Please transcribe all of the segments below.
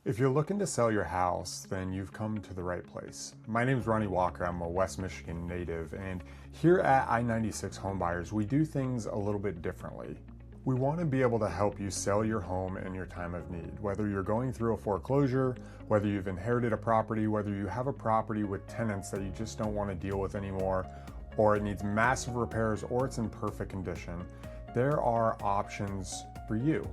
If you're looking to sell your house, then you've come to the right place. My name is Ronnie Walker. I'm a West Michigan native, and here at I-96 Homebuyers, we do things a little bit differently. We want to be able to help you sell your home in your time of need. Whether you're going through a foreclosure, whether you've inherited a property, whether you have a property with tenants that you just don't want to deal with anymore, or it needs massive repairs, or it's in perfect condition, there are options for you.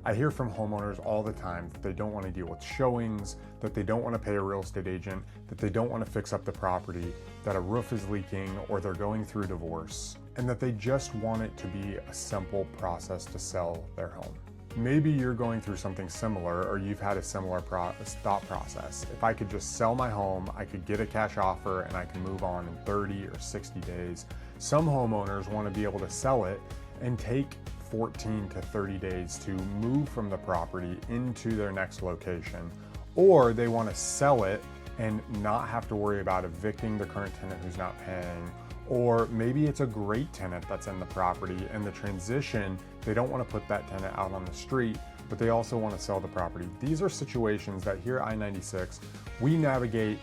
I hear from homeowners all the time that they don't want to deal with showings, that they don't want to pay a real estate agent, that they don't want to fix up the property, that a roof is leaking, or they're going through divorce, and that they just want it to be a simple process to sell their home. Maybe you're going through something similar, or you've had a similar thought process. If I could just sell my home, I could get a cash offer, and I can move on in 30 or 60 days. Some homeowners want to be able to sell it and take 14 to 30 days to move from the property into their next location, or they want to sell it and not have to worry about evicting the current tenant who's not paying, or maybe it's a great tenant that's in the property and the transition, they don't want to put that tenant out on the street, but they also want to sell the property. These are situations that here at I-96, we navigate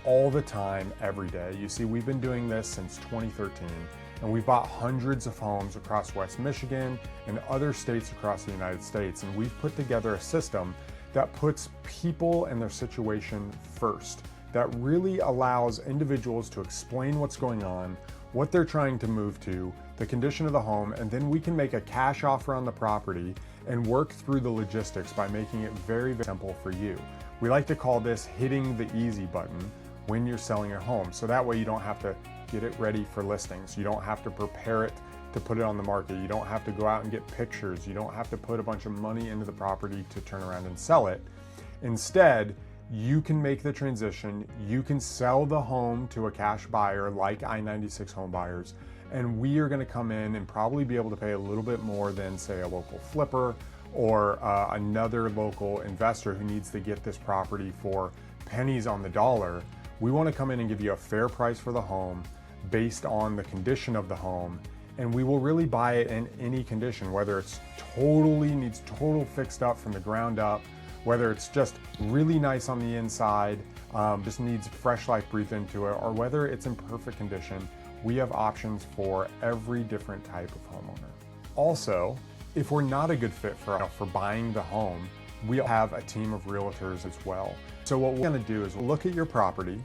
all the time, every day. You see, we've been doing this since 2013. And we've bought hundreds of homes across West Michigan and other states across the United States. And we've put together a system that puts people and their situation first, that really allows individuals to explain what's going on, what they're trying to move to, the condition of the home, and then we can make a cash offer on the property and work through the logistics by making it very, very simple for you. We like to call this hitting the easy button when you're selling your home. So that way you don't have to get it ready for listings. You don't have to prepare it to put it on the market. You don't have to go out and get pictures. You don't have to put a bunch of money into the property to turn around and sell it. Instead, you can make the transition. You can sell the home to a cash buyer like I-96 Homebuyers, and we are going to come in and probably be able to pay a little bit more than, say, a local flipper or another local investor who needs to get this property for pennies on the dollar. We want to come in and give you a fair price for the home based on the condition of the home, and we will really buy it in any condition, whether it's needs total fixed up from the ground up, whether it's just really nice on the inside, just needs fresh life breathed into it, or whether it's in perfect condition. We have options for every different type of homeowner. Also, if we're not a good fit for buying the home, we have a team of realtors as well. So what we're going to do is look at your property,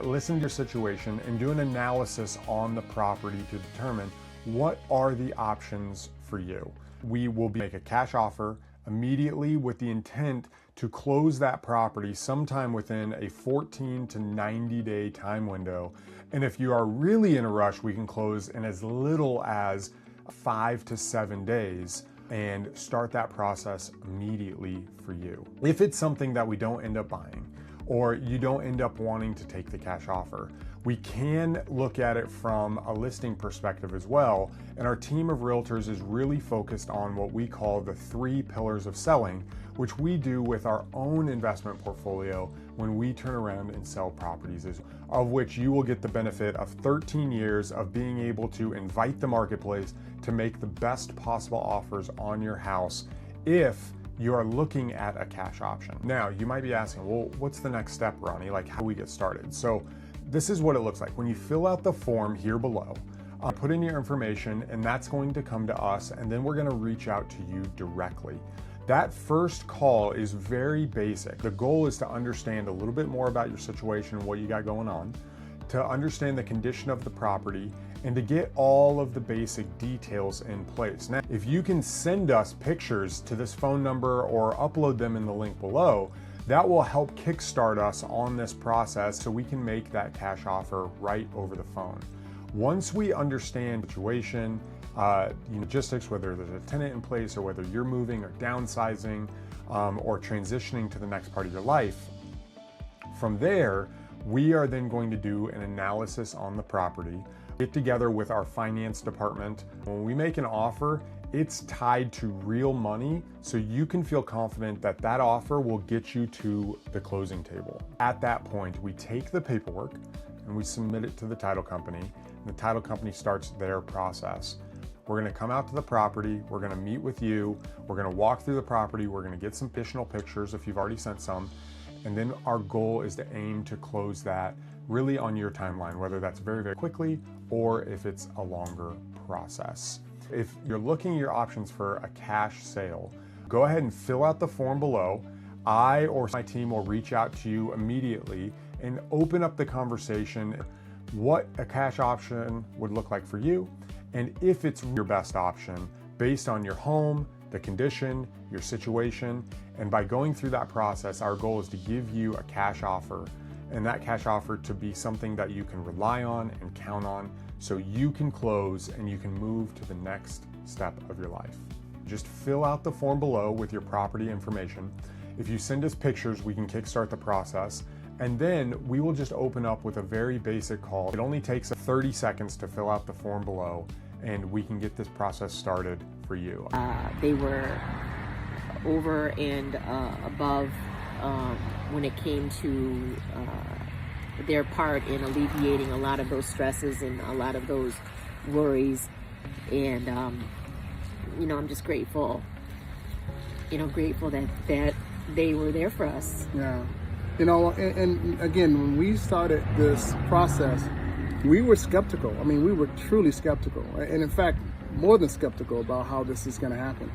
listen to your situation, and do an analysis on the property to determine what are the options for you. We will make a cash offer immediately with the intent to close that property sometime within a 14 to 90 day time window. And if you are really in a rush, we can close in as little as 5 to 7 days and start that process immediately for you. If it's something that we don't end up buying, or you don't end up wanting to take the cash offer, we can look at it from a listing perspective as well. And our team of realtors is really focused on what we call the 3 pillars of selling, which we do with our own investment portfolio when we turn around and sell properties, of which you will get the benefit of 13 years of being able to invite the marketplace to make the best possible offers on your house if you are looking at a cash option. Now, you might be asking, well, what's the next step, Ronnie? Like, how do we get started? So this is what it looks like. When you fill out the form here below, put in your information, and that's going to come to us, and then we're going to reach out to you directly. That first call is very basic. The goal is to understand a little bit more about your situation and what you got going on, to understand the condition of the property, and to get all of the basic details in place. Now, if you can send us pictures to this phone number or upload them in the link below, that will help kickstart us on this process so we can make that cash offer right over the phone. Once we understand the situation, logistics, whether there's a tenant in place or whether you're moving or downsizing or transitioning to the next part of your life, from there, we are then going to do an analysis on the property, get together with our finance department. When we make an offer, it's tied to real money, so you can feel confident that that offer will get you to the closing table. At that point, we take the paperwork and we submit it to the title company, and the title company starts their process. We're going to come out to the property, we're going to meet with you, we're going to walk through the property, we're going to get some additional pictures if you've already sent some, and then our goal is to aim to close that really on your timeline, whether that's very, very quickly or if it's a longer process. If you're looking at your options for a cash sale, go ahead and fill out the form below. I or my team will reach out to you immediately and open up the conversation what a cash option would look like for you, and if it's your best option based on your home, the condition, your situation. And by going through that process, our goal is to give you a cash offer, and that cash offer to be something that you can rely on and count on so you can close and you can move to the next step of your life. Just fill out the form below with your property information. If you send us pictures, we can kickstart the process. And then we will just open up with a very basic call. It only takes 30 seconds to fill out the form below, and we can get this process started for you. They were over and above when it came to their part in alleviating a lot of those stresses and a lot of those worries. And, I'm just grateful, grateful that they were there for us. Yeah. And again, when we started this process, we were skeptical. I mean, we were truly skeptical. And in fact, more than skeptical about how this is going to happen.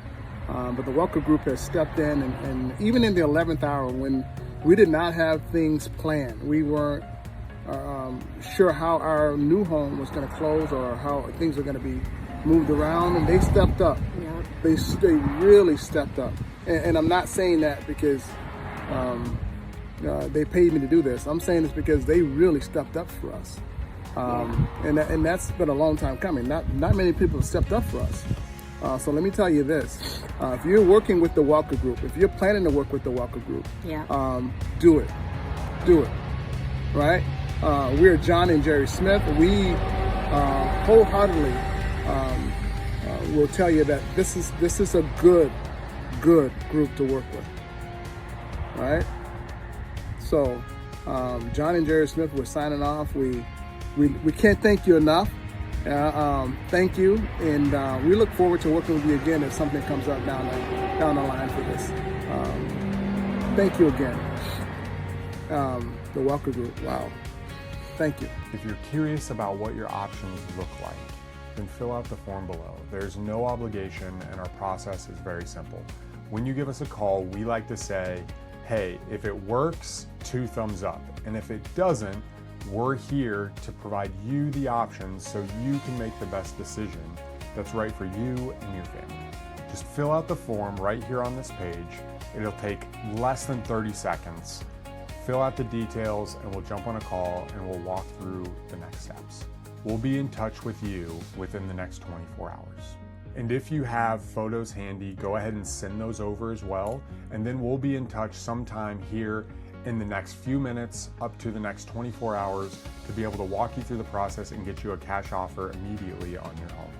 But the Welker Group has stepped in, and even in the 11th hour, when we did not have things planned, we weren't sure how our new home was going to close or how things were going to be moved around, and they stepped up. Yeah. They really stepped up. And I'm not saying that because they paid me to do this. I'm saying this because they really stepped up for us. And that's been a long time coming. Not many people have stepped up for us. So let me tell you this. If you're working with the Welker Group, if you're planning to work with the Welker Group, do it. Do it. Right? We're John and Jerry Smith. We wholeheartedly will tell you that this is a good group to work with. Right? So, John and Jerry Smith, we're signing off. We can't thank you enough. Thank you, and we look forward to working with you again if something comes up down the line for this. Thank you again. The Welker Group, wow. Thank you. If you're curious about what your options look like, then fill out the form below. There's no obligation, and our process is very simple. When you give us a call, we like to say, hey, if it works, 2 thumbs up. And if it doesn't, we're here to provide you the options so you can make the best decision that's right for you and your family. Just fill out the form right here on this page. It'll take less than 30 seconds. Fill out the details and we'll jump on a call and we'll walk through the next steps. We'll be in touch with you within the next 24 hours. And if you have photos handy, go ahead and send those over as well. And then we'll be in touch sometime here in the next few minutes up to the next 24 hours to be able to walk you through the process and get you a cash offer immediately on your home.